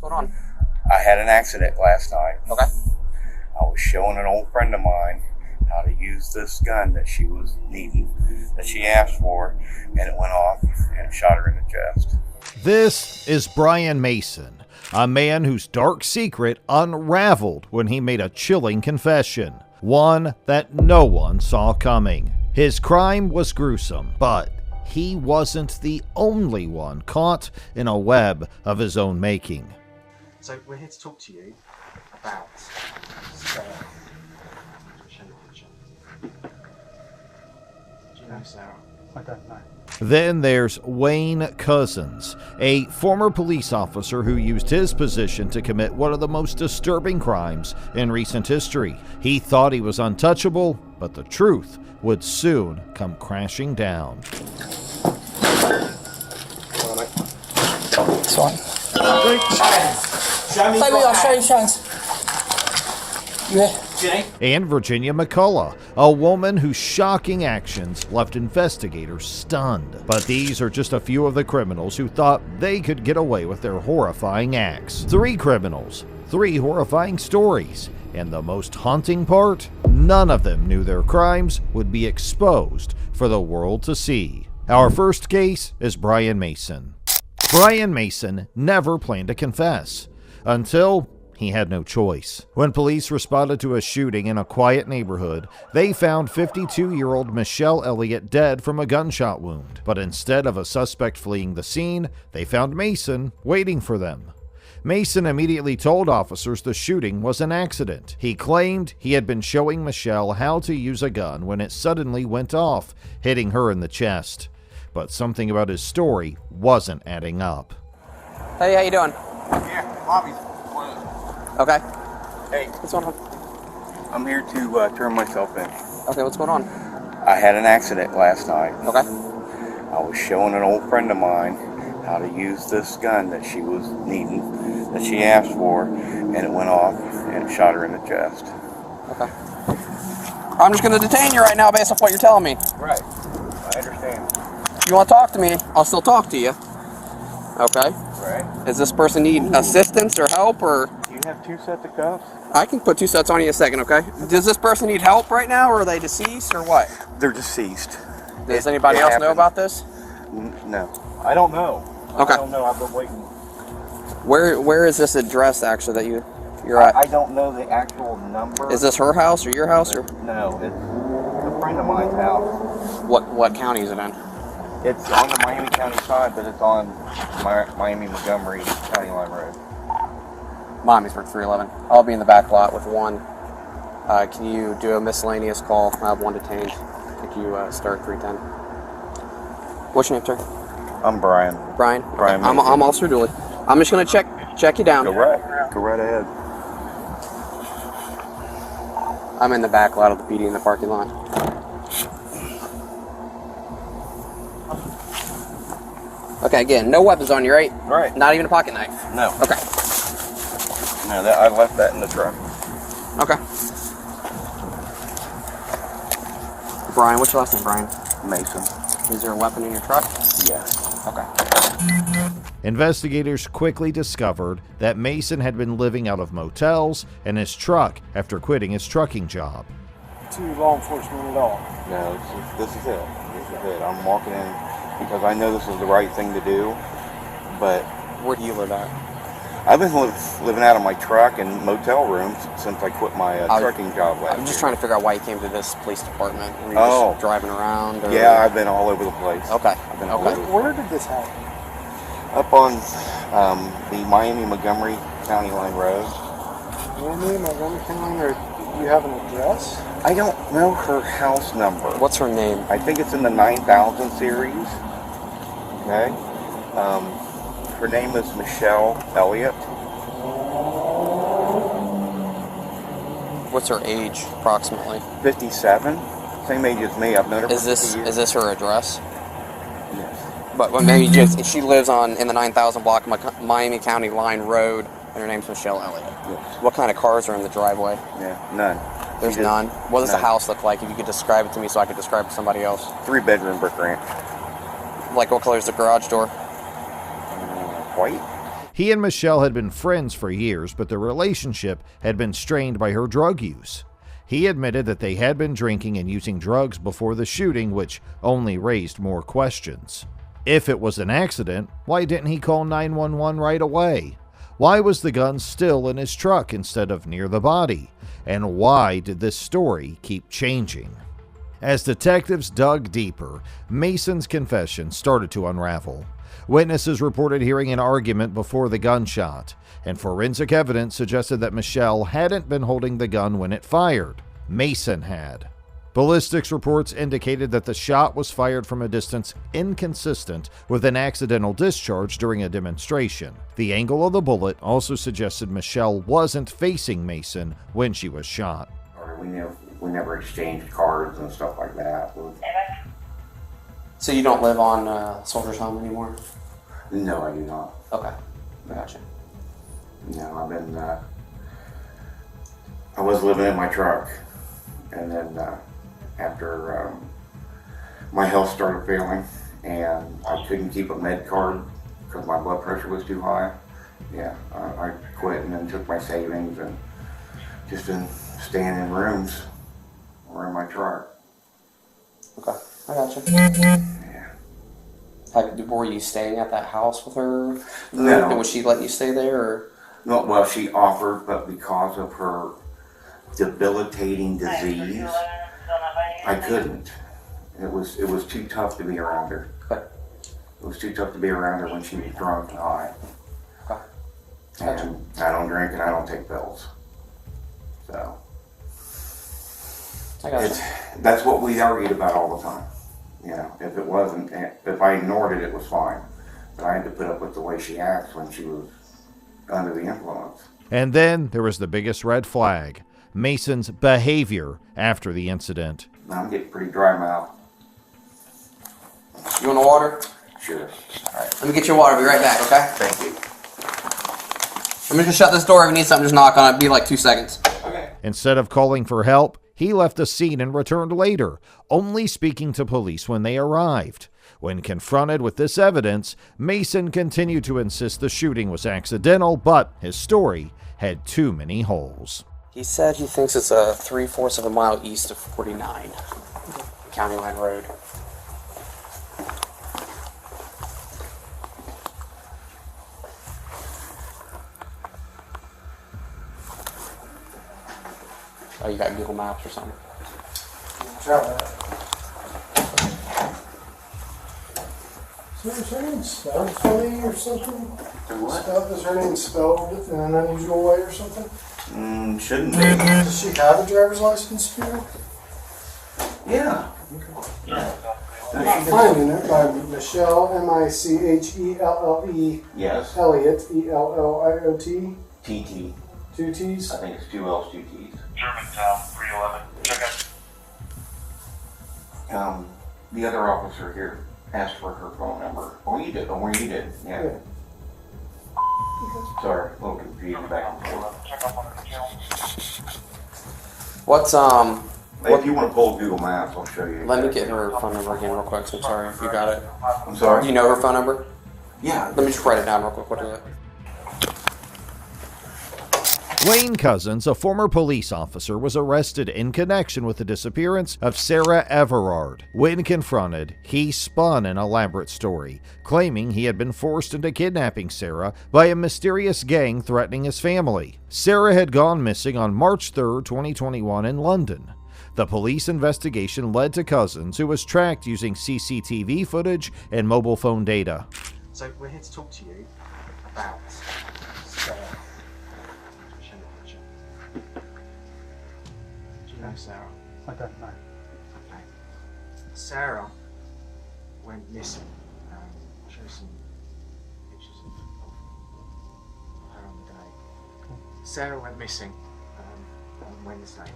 going on? I had an accident last night. Okay. I was showing an old friend of mine how to use this gun that she was needing, that she asked for, and it went off and shot her in the chest. This is Brian Mason, a man whose dark secret unraveled when he made a chilling confession, one that no one saw coming. His crime was gruesome, but he wasn't the only one caught in a web of his own making. So we're here to talk to you about Sarah. Do you know Sarah? I don't know. Then there's Wayne Couzens, a former police officer who used his position to commit one of the most disturbing crimes in recent history. He thought he was untouchable, but the truth would soon come crashing down. This one. Show me Baby, I'll show you Shines. You here? Jenny. And Virginia McCullough, a woman whose shocking actions left investigators stunned. But these are just a few of the criminals who thought they could get away with their horrifying acts. 3 criminals, 3 horrifying stories. And the most haunting part? None of them knew their crimes would be exposed for the world to see. Our first case is Brian Mason. Brian Mason never planned to confess until he had no choice. When police responded to a shooting in a quiet neighborhood, they found 52-year-old Michelle Elliott dead from a gunshot wound. But instead of a suspect fleeing the scene, they found Mason waiting for them. Mason immediately told officers the shooting was an accident. He claimed he had been showing Michelle how to use a gun when it suddenly went off, hitting her in the chest. But something about his story wasn't adding up. Hey, how you doing? Yeah, Bobby's. Okay. Hey, What's going on? I'm here to turn myself in. Okay, what's going on? I had an accident last night. Okay. I was showing an old friend of mine how to use this gun that she was needing, that she asked for, and it went off and shot her in the chest. Okay. I'm just going to detain you right now based off what you're telling me. Right. I understand. If you want to talk to me, I'll still talk to you. Okay. Right. Does this person need assistance or help, or? Do you have 2 sets of cuffs? I can put 2 sets on you in a second, okay? Does this person need help right now, or are they deceased, or what? They're deceased. Does anybody else know about this? No. I don't know. Okay. I don't know. I've been waiting. Where is this address actually that you're at? I don't know the actual number. Is this her house or your house, or No, it's a friend of mine's house. what county is it in? It's on the Miami County side, but it's on Miami Montgomery County Line Road. Miamisburg 311. I'll be in the back lot with 1. Can you do a miscellaneous call? I have 1 detained. Can you start 310? What's your name, sir? I'm Brian. Brian. Brian I'm Mason. Officer Dooley. I'm just gonna check you down. Go right ahead. I'm in the back lot of the PD in the parking lot. Okay, again, no weapons on you, right? Right. Not even a pocket knife? No. Okay. No, I left that in the truck. Okay. Brian, what's your last name, Brian? Mason. Is there a weapon in your truck? Yes. Okay. Investigators quickly discovered that Mason had been living out of motels and his truck after quitting his trucking job. To law enforcement at all. No, this is it. This is it. I'm walking in because I know this is the right thing to do, but Where do you live at? I've been living out of my truck and motel rooms since I quit my trucking job last I'm just year. trying to figure out why you came to this police department. Were you Oh. just driving around? Or? Yeah, I've been all over the place. Okay. I've been all Okay. over the Where did this happen? Up on the Miami Montgomery County Line Road. Miami, Montgomery County, or you have an address? I don't know her house number. What's her name? I think it's in the 9000 series. Okay. Her name is Michelle Elliott. What's her age, approximately? 57. Same age as me. I've known her for Is 50 years. this her address? Yes. But maybe just she lives in the 9000 block of Miami County Line Road, and her name's Michelle Elliott. Yes. What kind of cars are in the driveway? Yeah. None. There's She just- none. What does the none. house look like? If you could describe it to me, so I could describe it to somebody else. 3-bedroom brick ranch. Like, what color is the garage door? White. He and Michelle had been friends for years, but their relationship had been strained by her drug use. He admitted that they had been drinking and using drugs before the shooting, which only raised more questions. If it was an accident, why didn't he call 911 right away? Why was the gun still in his truck instead of near the body? And why did this story keep changing? As detectives dug deeper, Mason's confession started to unravel. Witnesses reported hearing an argument before the gunshot, and forensic evidence suggested that Michelle hadn't been holding the gun when it fired. Mason had. Ballistics reports indicated that the shot was fired from a distance inconsistent with an accidental discharge during a demonstration. The angle of the bullet also suggested Michelle wasn't facing Mason when she was shot. Or we never exchanged cards and stuff like that. So you don't live on Soldier's Home anymore? No, I do not. Okay, gotcha. No, I've been, I was living in my truck, and then after my health started failing and I couldn't keep a med card because my blood pressure was too high, yeah, I quit and then took my savings and just been staying in rooms or in my truck. Okay, I gotcha. Yeah. Were you staying at that house with her? No. And would she let you stay there? Or? No, well, she offered, but because of her debilitating disease, I couldn't. It was too tough to be around her. Okay. It was too tough to be around her when she was drunk and high. Okay. And I don't drink and I don't take pills. So I gotcha. that's what we argued about all the time. You know, if I ignored it, it was fine. But I had to put up with the way she acts when she was under the influence. And then there was the biggest red flag: Mason's behavior after the incident. I'm getting pretty dry mouth. You want a water? Sure. Alright, let me get your water. I'll be right back, okay? Thank you. I'm just gonna shut this door. If you need something, just knock on it. It'll be like 2 seconds. Okay. Instead of calling for help, he left the scene and returned later, only speaking to police when they arrived. When confronted with this evidence, Mason continued to insist the shooting was accidental, but his story had too many holes. He said he thinks it's a 3/4 of a mile east of 49, County Line Road. Oh, you got Google Maps or something? Try that. Is her name spelled funny or something? Is her name spelled in an unusual way or something? Shouldn't be. Does she have a driver's license here? Yeah. I'm finding it by Michelle, Michelle, Yes. Elliott, Elliot, TT. 2 T's. I think it's 2 L's, 2 T's. Germantown, 311. Check out. The other officer here asked for her phone number. Oh, you did. Oh, you did. Yeah. Yeah. Sorry, a little confused back and forth. Check out one of the kills. What's If you want to pull Google Maps, I'll show you. Let me get her phone number again real quick. So I'm sorry if you got it. I'm Do sorry. you know her phone number? Yeah. Let me just write it down real quick. What is it? Wayne Cousins, a former police officer, was arrested in connection with the disappearance of Sarah Everard. When confronted, he spun an elaborate story, claiming he had been forced into kidnapping Sarah by a mysterious gang threatening his family. Sarah had gone missing on March 3, 2021 in London. The police investigation led to Cousins, who was tracked using CCTV footage and mobile phone data. So we're here to talk to you about Sarah. Do you know Sarah? I don't know. Okay. Sarah went missing. I'll show you some pictures of her on the day. Sarah went missing on Wednesday.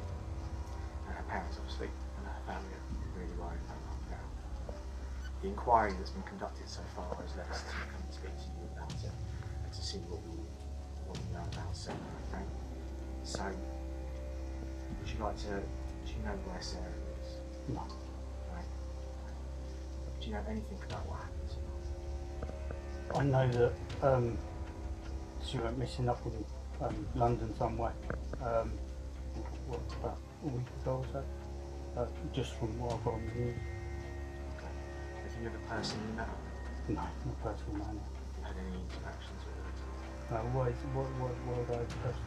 And her parents, obviously, and her family are really worried about her now. The inquiry that's been conducted so far has led us to come and speak to you about it and to see what we know about Sarah. Okay? So, would you like to? Do you know where Sarah is? No. Right. Do you know anything about what happened? I know that she went missing up in London somewhere. What, about a week ago or so? Just from what I've got on the news. Have you ever personally met her? No, not personal manner. Had any interactions with her? What would I have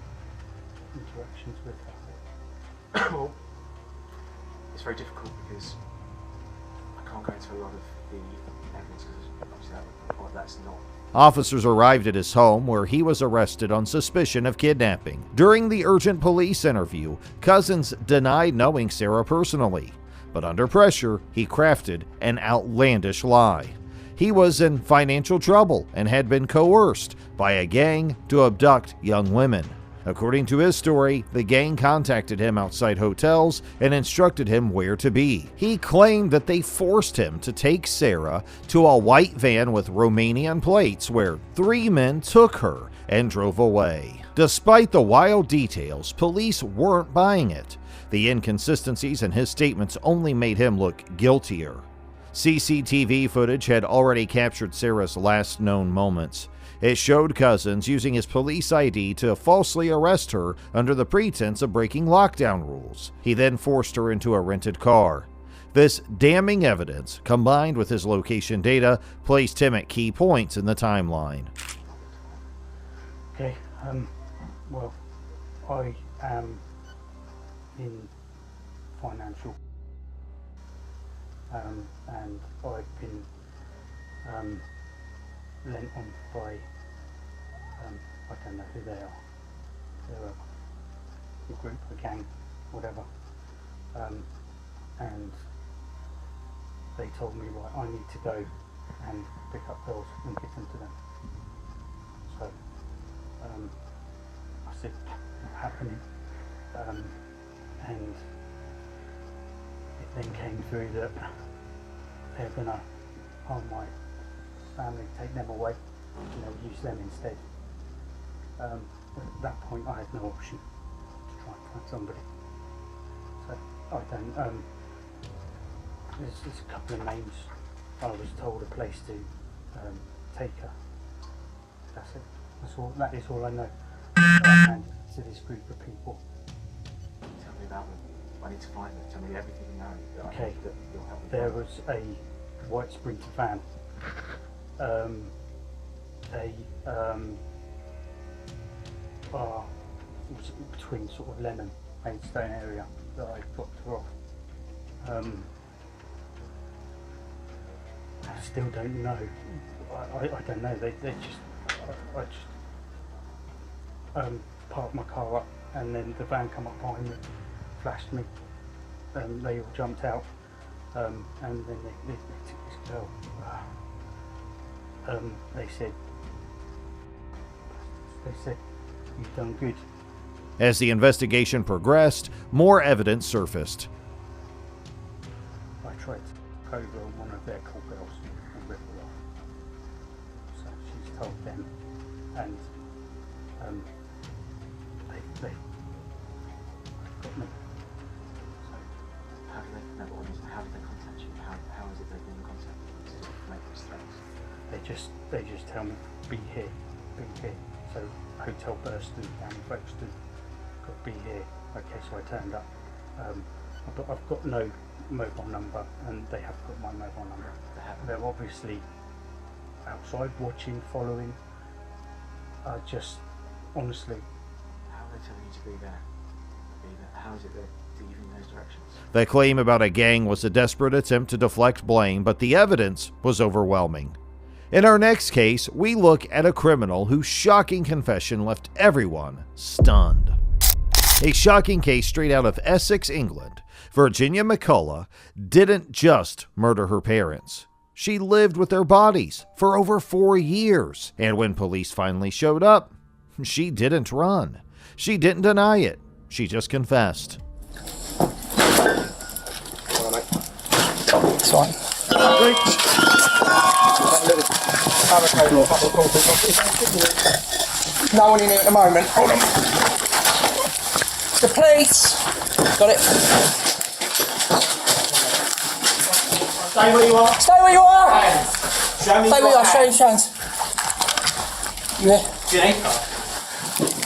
interactions with her? Well, it's very difficult because I can't go into a lot of the evidence because obviously that's not. Officers arrived at his home where he was arrested on suspicion of kidnapping. During the urgent police interview, Cousins denied knowing Sarah personally, but under pressure, he crafted an outlandish lie. He was in financial trouble and had been coerced by a gang to abduct young women. According to his story, the gang contacted him outside hotels and instructed him where to be. He claimed that they forced him to take Sarah to a white van with Romanian plates where 3 men took her and drove away. Despite the wild details, police weren't buying it. The inconsistencies in his statements only made him look guiltier. CCTV footage had already captured Sarah's last known moments. It showed Cousins using his police ID to falsely arrest her under the pretense of breaking lockdown rules. He then forced her into a rented car. This damning evidence, combined with his location data, placed him at key points in the timeline. Okay, well, I am in financial, and I've been lent on by, I don't know who they are. They're a group, a gang, whatever. And they told me, right, I need to go and pick up bills and give them to them. So I said, not happening. And it then came through that they're gonna harm my family, take them away, and they'll use them instead. At that point I had no option to try and find somebody. So I don't, there's a couple of names. I was told a place to take her. That's it. That is all I know. And to this group of people. Tell me about them. I need to find them. Tell me everything you know. That I Okay. need that you'll help me There find. was a white Sprinter van. They are was between sort of Lemon, Maidstone area that I dropped her off. I still don't know. I don't know. They just I just parked my car up, and then the van come up behind me, flashed me, and they all jumped out, and then they took this girl. They said, you've done good. As the investigation progressed, more evidence surfaced. I tried to take over one of their call girls and rip her off. So she's told them, and they got me. So How do they? No, but how did they contact you? How is it they've been in contact with you to make these threats? they just tell me, be here. So Hotel Burston down in Folkestone, got to be here. Okay, so I turned up. But I've got no mobile number, and they have got my mobile number. They're obviously outside watching, following. I just, honestly. How are they telling you to be there? How is it they're giving those directions? The claim about a gang was a desperate attempt to deflect blame, but the evidence was overwhelming. In our next case, we look at a criminal whose shocking confession left everyone stunned. A shocking case straight out of Essex, England. Virginia McCullough didn't just murder her parents. She lived with their bodies for over 4 years. And when police finally showed up, she didn't run. She didn't deny it. She just confessed. It's fine. No one in here at the moment. Hold on. The police. Got it. Stay where you are. Stay where you are. Show me Stay where you are. Show your hands. Yeah. Jenny.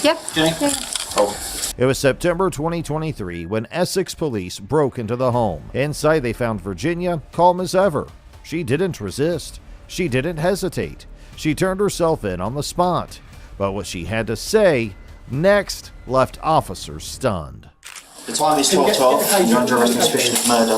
Yeah. Jenny? It was September 2023 when Essex police broke into the home. Inside, they found Virginia calm as ever. She didn't resist. She didn't hesitate. She turned herself in on the spot. But what she had to say next left officers stunned. The time is 12:12. You're under arrest on suspicion of murder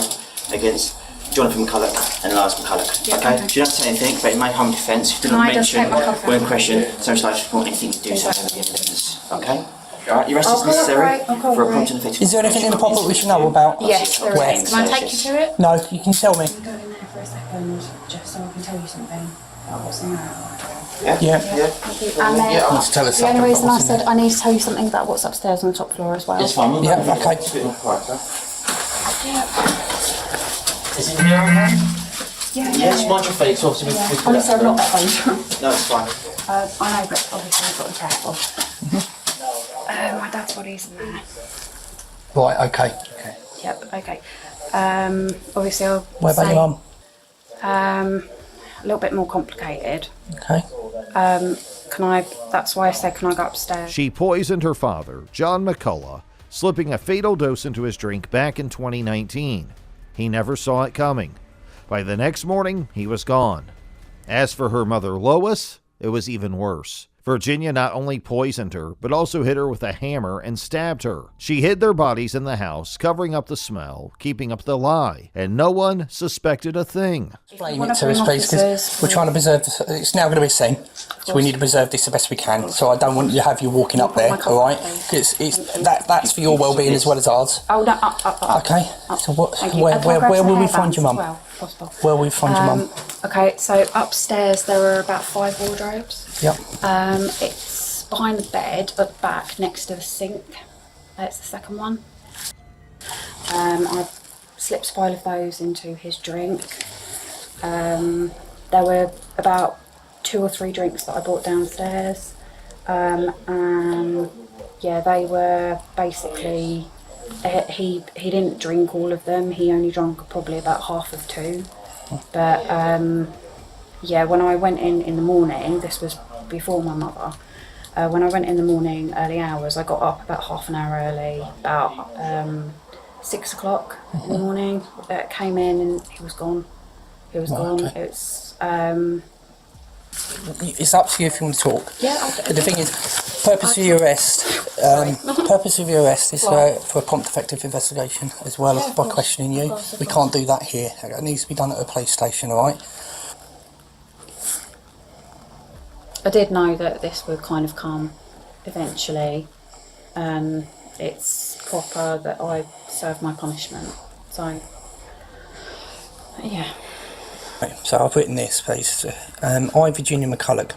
against Jonathan McCulloch and Lars McCulloch. Yeah, Okay? okay. You don't have to say anything, but in my home defence, you did No, not I just mention take my coffee. when questioned, so much like to report anything to do something with the evidence. Okay? Alright, your arrest I'll is necessary cooperate, I'll for a cooperate. prompt and effective. Is there anything in the property we should know about? Yes, there Where? is. Can I take you to it? No, you can tell me. Go in there for a second, just so I can tell you something about what's in there. Yeah. And then Let's tell us the only something reason about I what's in said I need to tell you something about what's upstairs on the top floor as well. It's fine. Yeah, okay. It's a bit more quieter. Is it here okay? Yeah. Yes, mind your feet, so obviously we Honestly, I'm not that phone. No, it's fine. I know, but obviously I've got to be careful. My dad's body's in there. Right, okay. Yep, okay. Obviously I'll What about say, your mum? a little bit more complicated. Okay. That's why I said, can I go upstairs? She poisoned her father, John McCulloch, slipping a fatal dose into his drink back in 2019. He never saw it coming. By the next morning, he was gone. As for her mother, Lois, it was even worse. Virginia not only poisoned her, but also hit her with a hammer and stabbed her. She hid their bodies in the house, covering up the smell, keeping up the lie, and no one suspected a thing. Explain it to us, please, because we're trying to preserve this. It's now going to be seen, so we need to preserve this the best we can. So I don't want you to have you walking up there, all right? Because that's for your well-being as well as ours. Oh, no, up. Okay. So what? Thank you. Where Can I grab will some we hairbands find your as mum? well, possible? Where will we find your mum? Okay, so upstairs there are about 5 wardrobes. Yep. It's behind the bed, at the back, next to the sink. That's the second one. I slipped a pile of those into his drink. There were about 2 or 3 drinks that I brought downstairs. And yeah, they were basically, he didn't drink all of them. He only drank probably about half of 2. But yeah, when I went in the morning, this was before my mother. When I went in the morning, early hours, I got up about half an hour early, about 6 o'clock in the morning. Came in and he was gone. He was gone. Okay. It's It's up to you if you want to talk. yeah. But the thing is, purpose of your arrest. Purpose of your arrest is for a prompt, effective investigation, as well as by questioning you. We can't do that here. It needs to be done at a police station, all right? I did know that this would kind of come eventually. It's proper that I serve my punishment. So yeah. Right, so I've written this, please. I, Virginia McCulloch,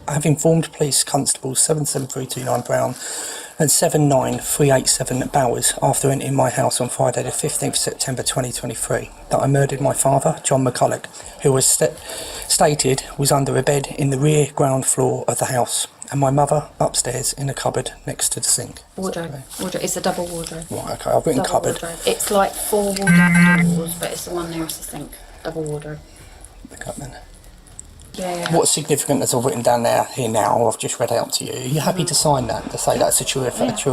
have informed Police Constables 77329 Brown and 79387 Bowers after entering my house on Friday the 15th September 2023 that I murdered my father, John McCulloch, who was stated was under a bed in the rear ground floor of the house, and my mother upstairs in a cupboard next to the sink. Wardrobe. It's a double wardrobe. Right, okay, I've written Double cupboard. wardrobe. It's like 4 wardrobe doors, but it's the one nearest the sink. Double wardrobe. The cupboard. Yeah. What's significant as I've written down here now, I've just read out to you. Are you happy to sign that, to say that's a true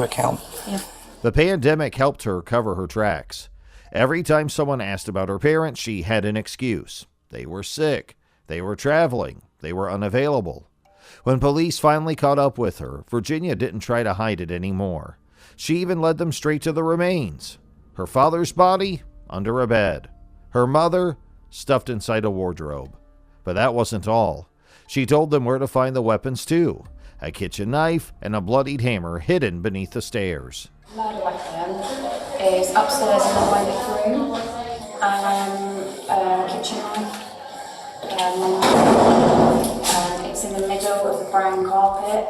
account? Yeah. The pandemic helped her cover her tracks. Every time someone asked about her parents, she had an excuse. They were sick. They were traveling. They were unavailable. When police finally caught up with her, Virginia didn't try to hide it anymore. She even led them straight to the remains. Her father's body under a bed. Her mother stuffed inside a wardrobe. But that wasn't all. She told them where to find the weapons too. A kitchen knife and a bloodied hammer hidden beneath the stairs. Murder weapon is upstairs in the toilet room. Kitchen knife. It's in the middle of the brown carpet.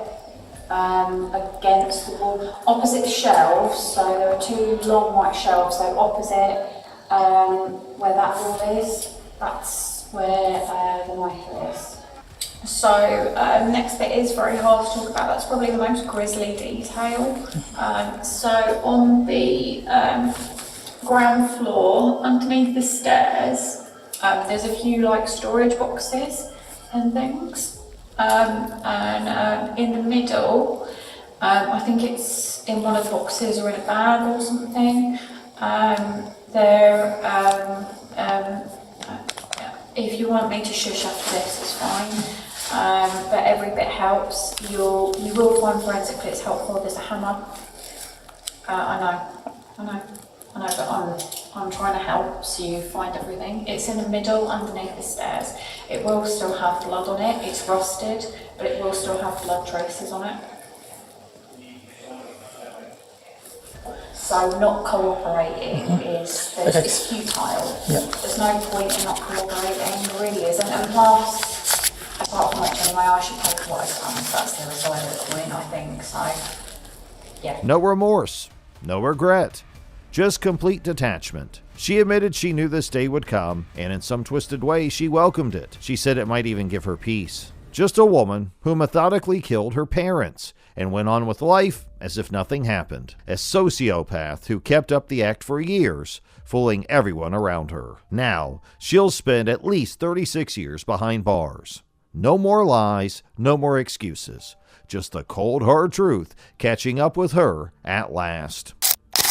Against the wall, opposite the shelves. So there are 2 long white shelves. So opposite where that wall is, that's where the knife is. So next bit is very hard to talk about. That's probably the most grisly detail. So on the ground floor, underneath the stairs, there's a few like storage boxes and things. And in the middle, I think it's in one of the boxes or in a bag or something. If you want me to shush after this, it's fine. But every bit helps. You will find forensic clips helpful. There's a hammer. I know, but I'm trying to help so you find everything. It's in the middle underneath the stairs. It will still have blood on it. It's rusted, but it will still have blood traces on it. So not cooperating is it's futile. There's no point in not cooperating, there really isn't. And plus, apart from which anyway, I should pay for what I've done. That's the other side of the coin, I think. So, yeah. No remorse, no regret, just complete detachment. She admitted she knew this day would come, and in some twisted way, she welcomed it. She said it might even give her peace. Just a woman who methodically killed her parents and went on with life as if nothing happened. A sociopath who kept up the act for years, fooling everyone around her. Now, she'll spend at least 36 years behind bars. No more lies, no more excuses. Just the cold, hard truth catching up with her at last.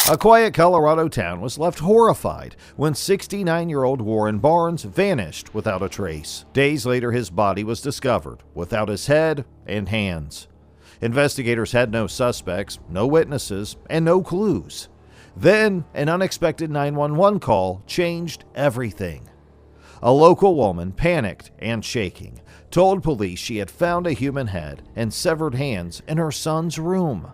A quiet Colorado town was left horrified when 69-year-old Warren Barnes vanished without a trace. Days later, his body was discovered without his head and hands. Investigators had no suspects, no witnesses, and no clues. Then, an unexpected 911 call changed everything. A local woman, panicked and shaking, told police she had found a human head and severed hands in her son's room.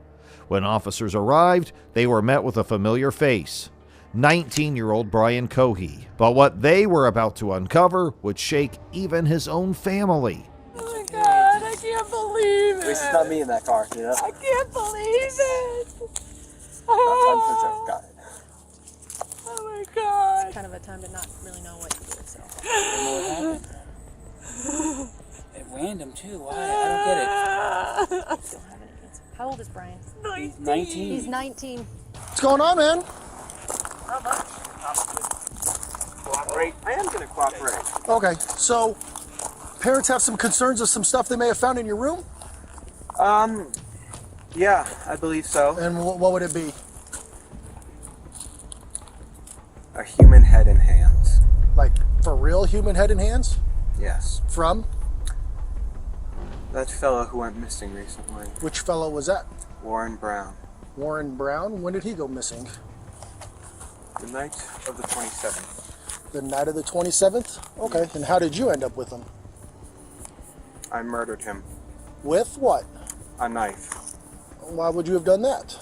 When officers arrived, they were met with a familiar face, 19-year-old Brian Cohey. But what they were about to uncover would shake even his own family. Oh my God, I can't believe it. At least it's not me in that car, you know? I can't believe it. I'm got it. Oh my God. It's kind of a time to not really know what to do, so. At random too. Why? I don't get it. Don't have any answer. How old is Brian? He's 19. He's 19. What's going on, man? Cooperate. I am going to cooperate. Okay, so parents have some concerns of some stuff they may have found in your room? Yeah, I believe so. And what would it be? A human head and hands. Like, for real human head and hands? Yes. From? That fellow who went missing recently. Which fellow was that? Warren Brown. Warren Brown? When did he go missing? The night of the 27th. The night of the 27th? Okay, and how did you end up with him? I murdered him. With what? A knife. Why would you have done that?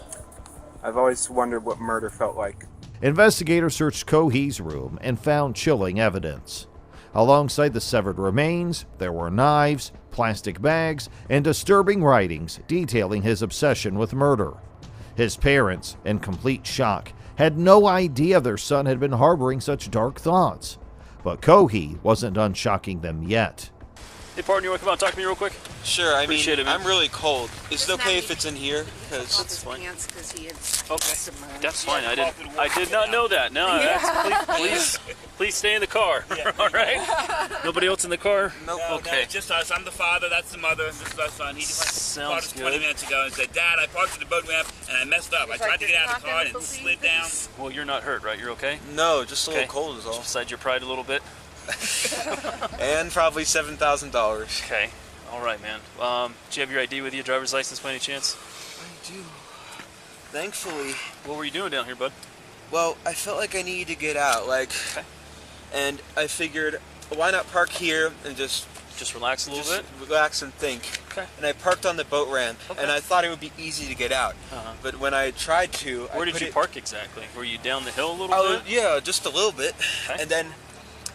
I've always wondered what murder felt like. Investigators searched Cohey's room and found chilling evidence. Alongside the severed remains, there were knives, plastic bags, and disturbing writings detailing his obsession with murder. His parents, in complete shock, had no idea their son had been harboring such dark thoughts. But Cohey wasn't done shocking them yet. Hey partner, you want to come out and talk to me real quick? Sure, I mean, Appreciate it, man. I'm really cold. Is it okay if it's in here? Because That's fine. Okay. That's fine. I did not know that. No, please stay in the car. All right. Nobody else in the car? Nope. No, Okay. it's just us. I'm the father. That's the mother. This is our son. He just parked Sounds 20 good. minutes ago and said, "Dad, I parked at the boat ramp and I messed up. I tried to get out of the car and it slid down." Well, you're not hurt, right? You're okay? No, just a little Okay. cold is all. Just beside your pride a little bit. And probably $7,000. Okay. All right, man. Do you have your ID with you, driver's license by any chance? I do. Thankfully. What were you doing down here, bud? Well, I felt like I needed to get out, and I figured, why not park here and just relax a little bit? Relax and think. Okay. And I parked on the boat ramp, and I thought it would be easy to get out. But when I tried to, Where did you park exactly? Were you down the hill a little bit? Yeah, just a little bit. Okay. And then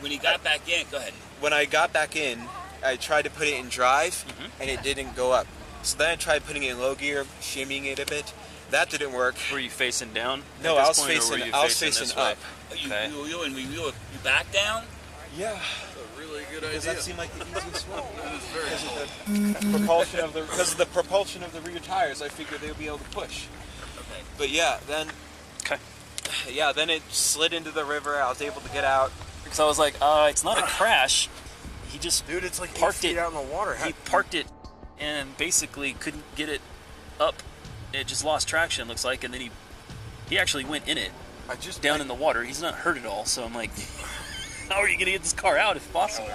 When he got back in, go ahead. when I got back in, I tried to put it in drive, and it didn't go up. So then I tried putting it in low gear, shimmying it a bit. That didn't work. Were you facing down? No, at I this was point, or were facing. you I was facing facing this way? up. You back down? Yeah. Really good Does that seem like the easiest way? Because of the propulsion of the rear tires, I figured they would be able to push. Okay. But yeah, then. Okay. Yeah, then it slid into the river. I was able to get out. Because I was like, it's not a crash. He just it's like parked it out in the water. He parked it and basically couldn't get it up it just lost traction, looks like, and then he actually went in it, down in the water. He's not hurt at all, so I'm like, how are you gonna get this car out if possible?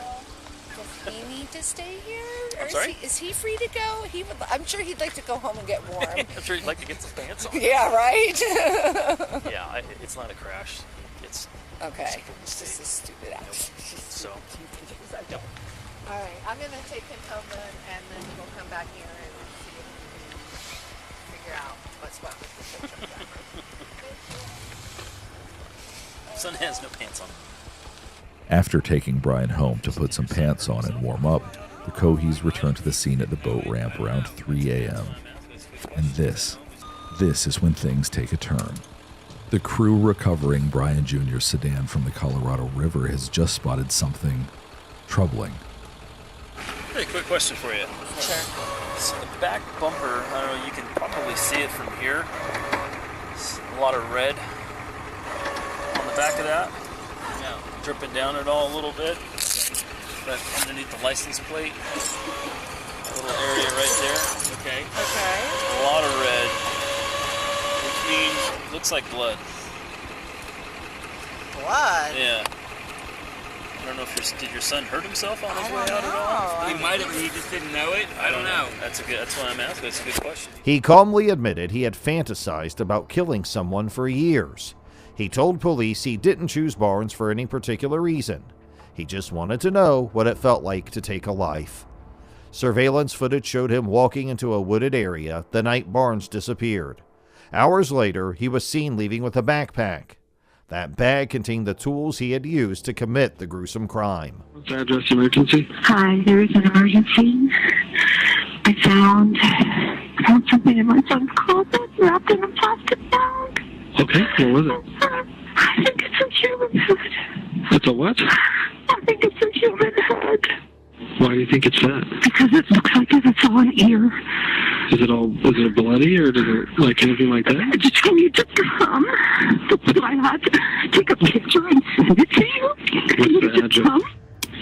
Does he need to stay here? I'm sorry? Is he free to go? I'm sure he'd like to go home and get warm. I'm sure he'd like to get some pants on. Yeah, right? Yeah, it's not a crash. It's okay. It's just a stupid accident. So. Yep. All right, I'm going to take him home then, and then we'll come back here and see if we can figure out what's what with the truck driver. Son has no pants on. After taking Brian home to put some pants on and warm up, the Cohees returned to the scene at the boat ramp around 3 a.m. And this is when things take a turn. The crew recovering Brian Jr.'s sedan from the Colorado River has just spotted something troubling. Hey, quick question for you. Sure. So the back bumper, I don't know, you can probably see it from here. It's a lot of red on the back of that. Yeah, dripping down it all a little bit. But underneath the license plate, a little area right there. Okay. Okay. A lot of red, which means it looks like blood. Blood? Yeah. I don't know if did your son hurt himself on his way out at all? He might have, he just didn't know it. I don't know. That's why I'm asking. That's a good question. He calmly admitted he had fantasized about killing someone for years. He told police he didn't choose Barnes for any particular reason. He just wanted to know what it felt like to take a life. Surveillance footage showed him walking into a wooded area the night Barnes disappeared. Hours later, he was seen leaving with a backpack. That bag contained the tools he had used to commit the gruesome crime. What's the address emergency? Hi, there is an emergency. I found something in my son's closet wrapped in a plastic bag. Okay, what was it? I think it's a human head. It's a what? I think it's a human head. Why do you think it's that? Because it looks like it's all an ear. Is it bloody or does it like anything like that? I just told you to come. That's why I had to take a picture and send it to you. What's the address?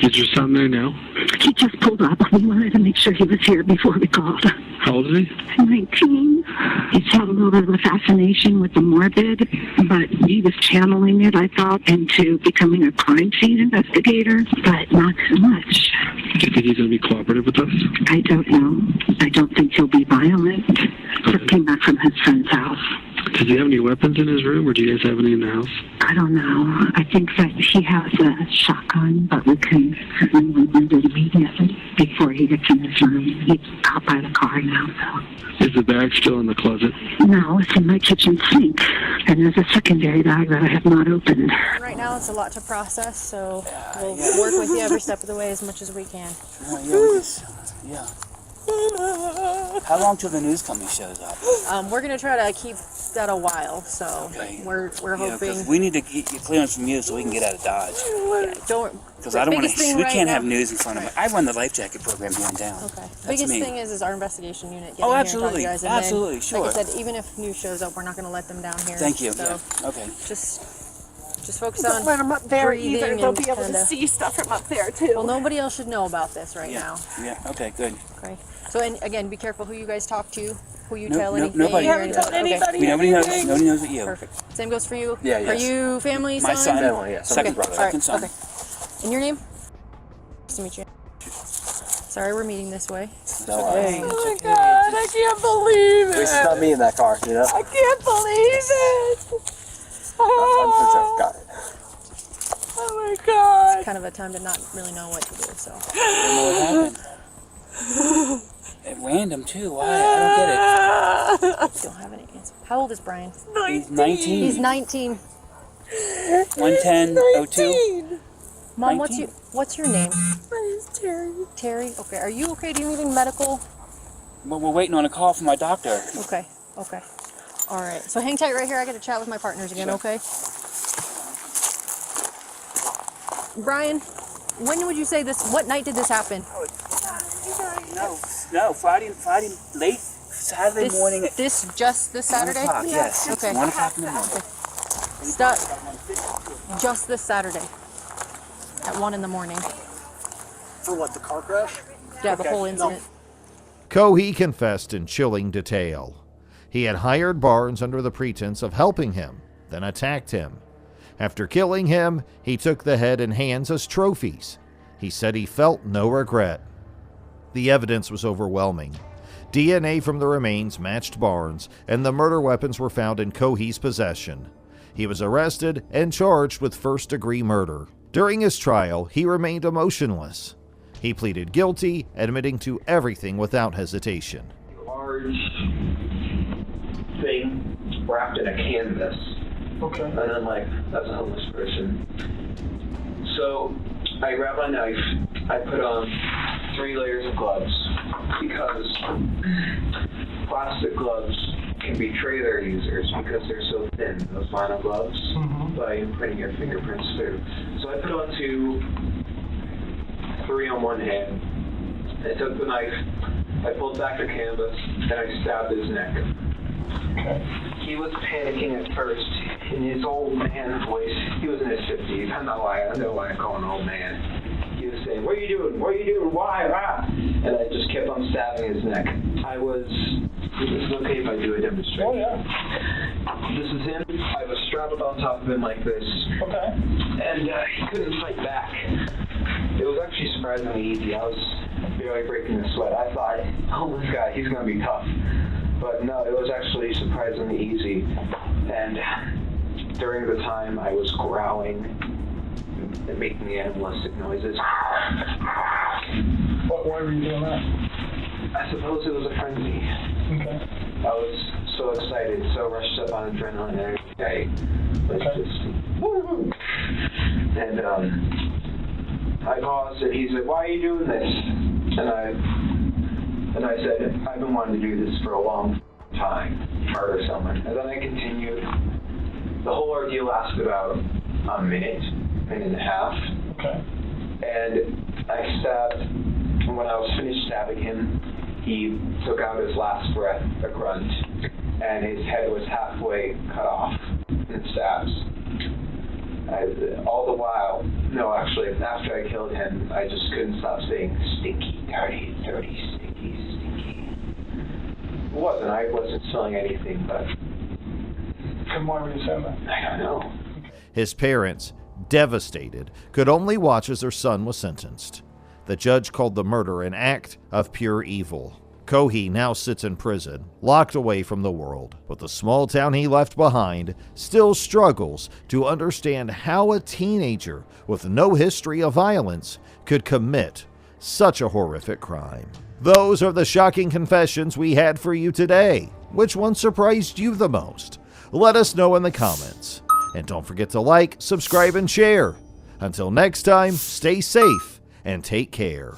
Is your son there now? He just pulled up. We wanted to make sure he was here before we called. How old is he? 19. He's had a little bit of a fascination with the morbid, but he was channeling it, I thought, into becoming a crime scene investigator, but not so much. Do you think he's going to be cooperative with us? I don't know. I don't think he'll be violent. Just came back from his friend's house. Does he have any weapons in his room, or do you guys have any in the house? I don't know. I think that he has a shotgun, but we can certainly remove it immediately before he gets in his room. He's out by the car now, so. Is the bag still in the closet? No, it's in my kitchen sink. And there's a secondary bag that I have not opened. Right now it's a lot to process, so we'll work with you every step of the way as much as we can. Yeah. How long till the news company shows up? We're going to try to keep that a while, so we're hoping. We need to get clearance from you so we can get out of Dodge. Yeah, don't. Because I don't want to. We can't have news in front of me. I run the life jacket program here in town. Okay. Biggest thing is our investigation unit. Oh, absolutely, here and talk to you guys, and absolutely, then, sure. Like I said, even if news shows up, we're not going to let them down here. Thank you. So yeah. Okay. Just focus on Don't let them up there either. They'll be able to kinda, see stuff from up there too. Well, nobody else should know about this right now. Yeah. Okay. Good. Okay. So, and again, be careful who you guys talk to, who you No- tell no- anything. nobody. or You haven't told anything. anybody Nobody knows but you. Perfect. Same goes for you. Yeah, Are yes. you family, My son. son? Yeah. Second brother. All right. Second son. Okay. And your name? Nice to meet you. Sorry, we're meeting this way. Oh my God! I can't believe it. At least it's not me in that car, you know? I can't believe it. I'm got it. Oh my God! It's kind of a time to not really know what to do. So. What happened? At random too. Why? I don't get it. Don't have any answer. How old is Brian? He's 19. He's 19. 110-02. Mom, 19. what's your name? My name's Terry. Terry. Okay. Are you okay? Do you need any medical? Well, we're waiting on a call from my doctor. Okay. Okay. All right. So hang tight right here. I got to chat with my partners again. Sure. Okay. Brian, when would you say this? What night did this happen? No, Friday late Saturday morning. This Saturday? 1 o'clock, yes. Okay. 1 o'clock in the morning. Stop. Just this Saturday. At 1 in the morning. For what, the car crash? Yeah, the Okay, whole no. incident. Cohee confessed in chilling detail. He had hired Barnes under the pretense of helping him, then attacked him. After killing him, he took the head and hands as trophies. He said he felt no regret. The evidence was overwhelming. DNA from the remains matched Barnes, and the murder weapons were found in Cohey's possession. He was arrested and charged with first-degree murder. During his trial, he remained emotionless. He pleaded guilty, admitting to everything without hesitation. Large thing wrapped in a canvas. Okay. And I'm like, that's a homeless person. So I grab my knife, I put on 3 layers of gloves because plastic gloves can betray their users because they're so thin, those vinyl gloves, by putting your fingerprints through. So I put on 3 on one hand. I took the knife, I pulled back the canvas, and I stabbed his neck. Okay. He was panicking at first in his old man voice. He was in his 50s. I know why I call him old man. He was saying, "What are you doing? What are you doing? Why? Ah!" And I just kept on stabbing his neck. Is it okay if I do a demonstration? Oh, yeah. This is him. I was strapped on top of him like this. Okay. And he couldn't fight back. It was actually surprisingly easy. I was barely breaking a sweat. I thought, oh, this guy, he's going to be tough. But no, it was actually surprisingly easy. And during the time, I was growling and making the animalistic noises. Why were you doing that? I suppose it was a frenzy. Okay. I was so excited, so rushed up on adrenaline, and I was just woo-hoo. And I paused, and he said, "Why are you doing this?" And I said, "I've been wanting to do this for a long time, murder someone." And then I continued. The whole ordeal lasted about a minute and a half. Okay. And I stabbed, and when I was finished stabbing him, he took out his last breath, a grunt, and his head was halfway cut off in stabs. All the while, no, actually, after I killed him, I just couldn't stop saying, "Stinky, dirty, dirty, stinky, stinky." It wasn't. I wasn't smelling anything, but... And why were you saying that? I don't know. His parents, devastated, could only watch as their son was sentenced. The judge called the murder an act of pure evil. Cohey now sits in prison, locked away from the world, but the small town he left behind still struggles to understand how a teenager with no history of violence could commit such a horrific crime. Those are the shocking confessions we had for you today. Which one surprised you the most? Let us know in the comments. And don't forget to like, subscribe, and share. Until next time, stay safe and take care.